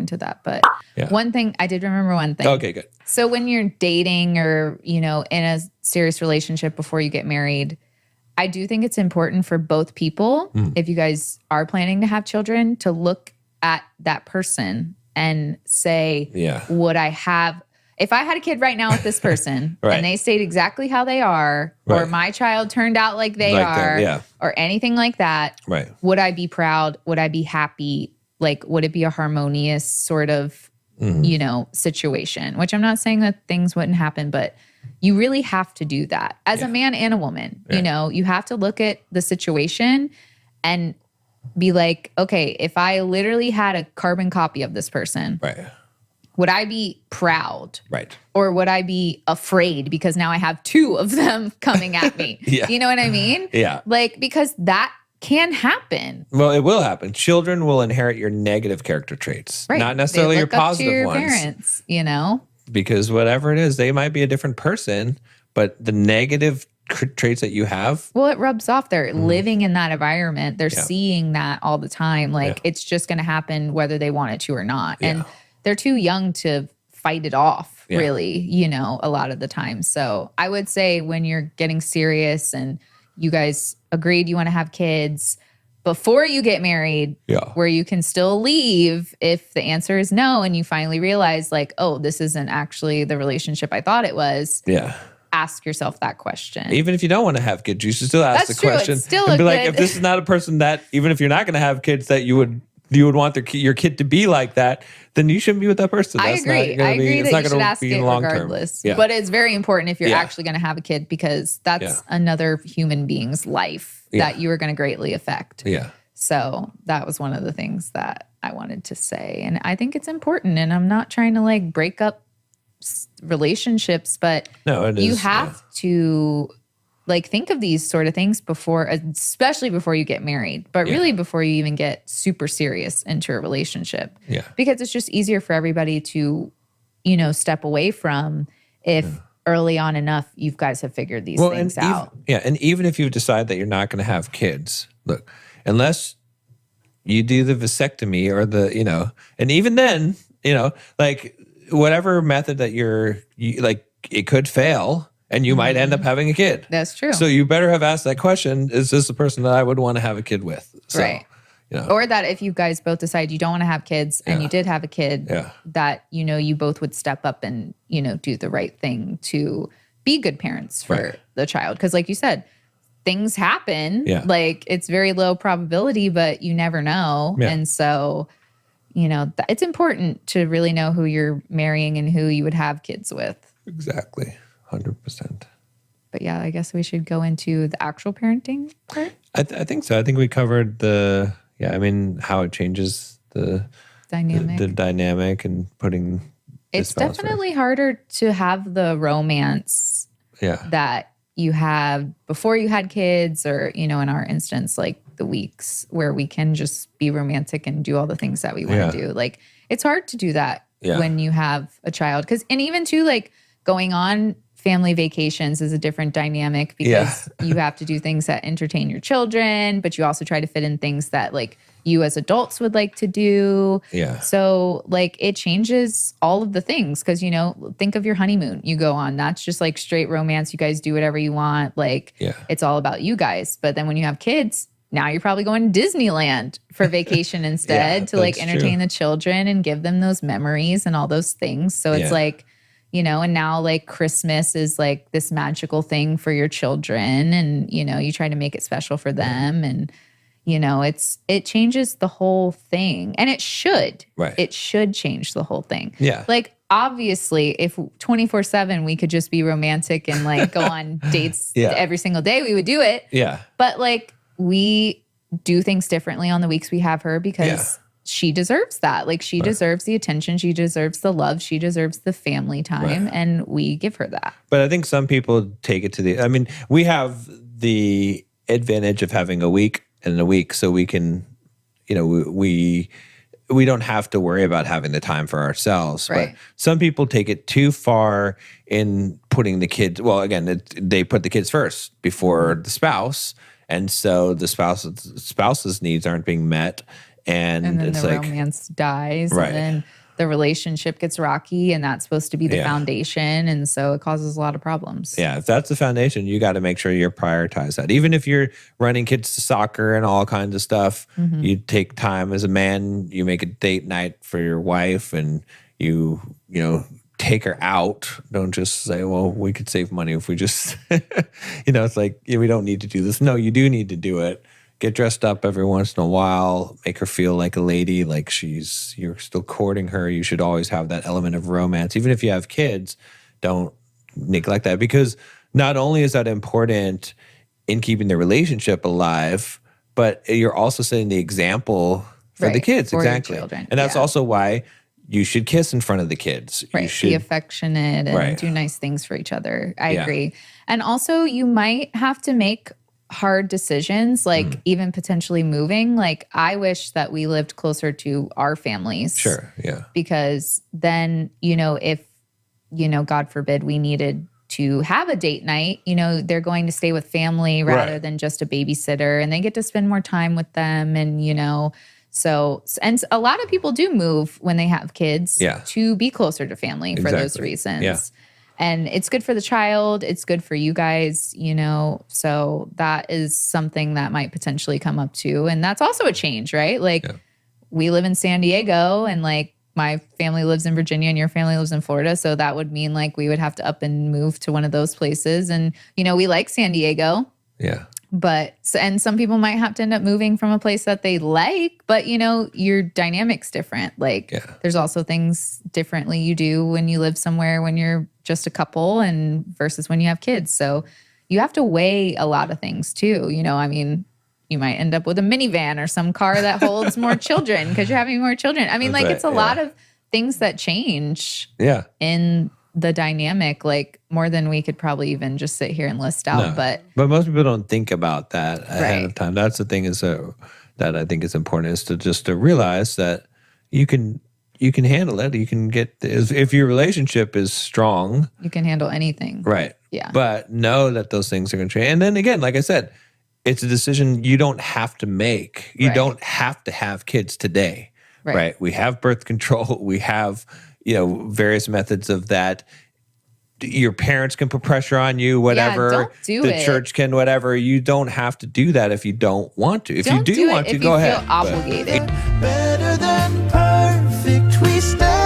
into that. But one thing, I did remember one thing. Okay, good. So when you're dating or, in a serious relationship before you get married, I do think it's important for both people, if you guys are planning to have children, to look at that person and say, would I have, if I had a kid right now with this person and they stayed exactly how they are, or my child turned out like they are, or anything like that, would I be proud? Would I be happy? Like, would it be a harmonious sort of, situation? Which I'm not saying that things wouldn't happen, but you really have to do that as a man and a woman. You have to look at the situation and be like, okay, if I literally had a carbon copy of this person, would I be proud? Or would I be afraid because now I have two of them coming at me? You know what I mean? Like, because that can happen. Well, it will happen. Children will inherit your negative character traits, not necessarily your positive ones. Parents, because whatever it is, they might be a different person, but the negative traits that you have. Well, it rubs off. They're living in that environment. They're seeing that all the time. Like it's just going to happen whether they want it to or not. And they're too young to fight it off, really, a lot of the time. So I would say when you're getting serious and you guys agreed you want to have kids before you get married, where you can still leave if the answer is no and you finally realize like, oh, this isn't actually the relationship I thought it was. Ask yourself that question. Even if you don't want to have kids, you should still ask the question. It's still and be like, if this is not a person that, even if you're not going to have kids, that you would want your kid to be like that, then you shouldn't be with that person. I agree. I agree that you should ask it regardless. But it's very important if you're actually going to have a kid because that's another human being's life that you are going to greatly affect. So that was one of the things that I wanted to say. And I think it's important. And I'm not trying to like break up relationships, but you have to like think of these sort of things before, especially before you get married, but really before you even get super serious into a relationship. Because it's just easier for everybody to, step away from if early on enough you guys have figured these things out. And even if you decide that you're not going to have kids, look, unless you do the vasectomy or and even then, like whatever method that you like, it could fail. And you might end up having a kid. That's true. So you better have asked that question. Is this the person that I would want to have a kid with? So, Or that if you guys both decide you don't want to have kids and you did have a kid, that, you both would step up and, do the right thing to be good parents for the child. Because like you said, things happen. Like it's very low probability, but you never know. And so, it's important to really know who you're marrying and who you would have kids with. Exactly. 100%. But yeah, I guess we should go into the actual parenting part. I think so. I think we covered how it changes the dynamic and putting. It's definitely harder to have the romance that you have before you had kids, or in our instance, like the weeks where we can just be romantic and do all the things that we want to do. Like it's hard to do that when you have a child, and even too, like going on family vacations is a different dynamic because you have to do things that entertain your children, but you also try to fit in things that like you as adults would like to do. So like it changes all of the things because, think of your honeymoon you go on. That's just like straight romance. You guys do whatever you want. Like it's all about you guys. But then when you have kids, now you're probably going to Disneyland for vacation instead to like entertain the children and give them those memories and all those things. So it's like, and now like Christmas is like this magical thing for your children and, you try to make it special for them. And, it changes the whole thing and it should, it should change the whole thing. Like obviously if 24/7 we could just be romantic and like go on dates every single day, we would do it. But like we do things differently on the weeks we have her because she deserves that. Like she deserves the attention. She deserves the love. She deserves the family time. And we give her that. But I think some people take it to we have the advantage of having a week and a week. So we can, we don't have to worry about having the time for ourselves. But some people take it too far in putting the kids, well, again, they put the kids first before the spouse. And so the spouse's needs aren't being met. And then it's the like romance dies, right. and then the relationship gets rocky, and that's supposed to be the foundation. And so it causes a lot of problems. Yeah. If that's the foundation, you got to make sure you prioritize that. Even if you're running kids to soccer and all kinds of stuff, you take time as a man, you make a date night for your wife, and you know, take her out. Don't just say, well, we could save money if we just, it's like, we don't need to do this. No, you do need to do it. Get dressed up every once in a while, make her feel like a lady, like you're still courting her. You should always have that element of romance. Even if you have kids, don't neglect that, because not only is that important in keeping the relationship alive, but you're also setting the example for the kids. For exactly. Your children. And that's also why you should kiss in front of the kids. Right. You should be affectionate and do nice things for each other. I agree. And also you might have to make hard decisions, like even potentially moving. Like I wish that we lived closer to our families. Sure. Yeah. Because then, if, God forbid we needed to have a date night, they're going to stay with family rather than just a babysitter, and they get to spend more time with them. And, so, and a lot of people do move when they have kids to be closer to family for those reasons. Yeah. And it's good for the child. It's good for you guys, so that is something that might potentially come up too. And that's also a change, right? Like we live in San Diego, and like my family lives in Virginia and your family lives in Florida. So that would mean like we would have to up and move to one of those places. And, we like San Diego. Yeah. But, and some people might have to end up moving from a place that they like, but your dynamic's different. Like there's also things differently you do when you live somewhere when you're just a couple and versus when you have kids. So you have to weigh a lot of things too. You might end up with a minivan or some car that holds more children because you're having more children. It's a lot of things that change in the dynamic, like more than we could probably even just sit here and list out. No, but most people don't think about that ahead of time. That's the thing that I think is important, is to realize that you can handle it. You can get, if your relationship is strong, you can handle anything. Right. Yeah. But know that those things are going to change. And then again, like I said, it's a decision you don't have to make. You don't have to have kids today. Right. We have birth control. We have, various methods of that. Your parents can put pressure on you, whatever. Don't do the church can, whatever. You don't have to do that if you don't want to. If you do want to, go ahead. If you feel obligated. Better than perfect, we stand.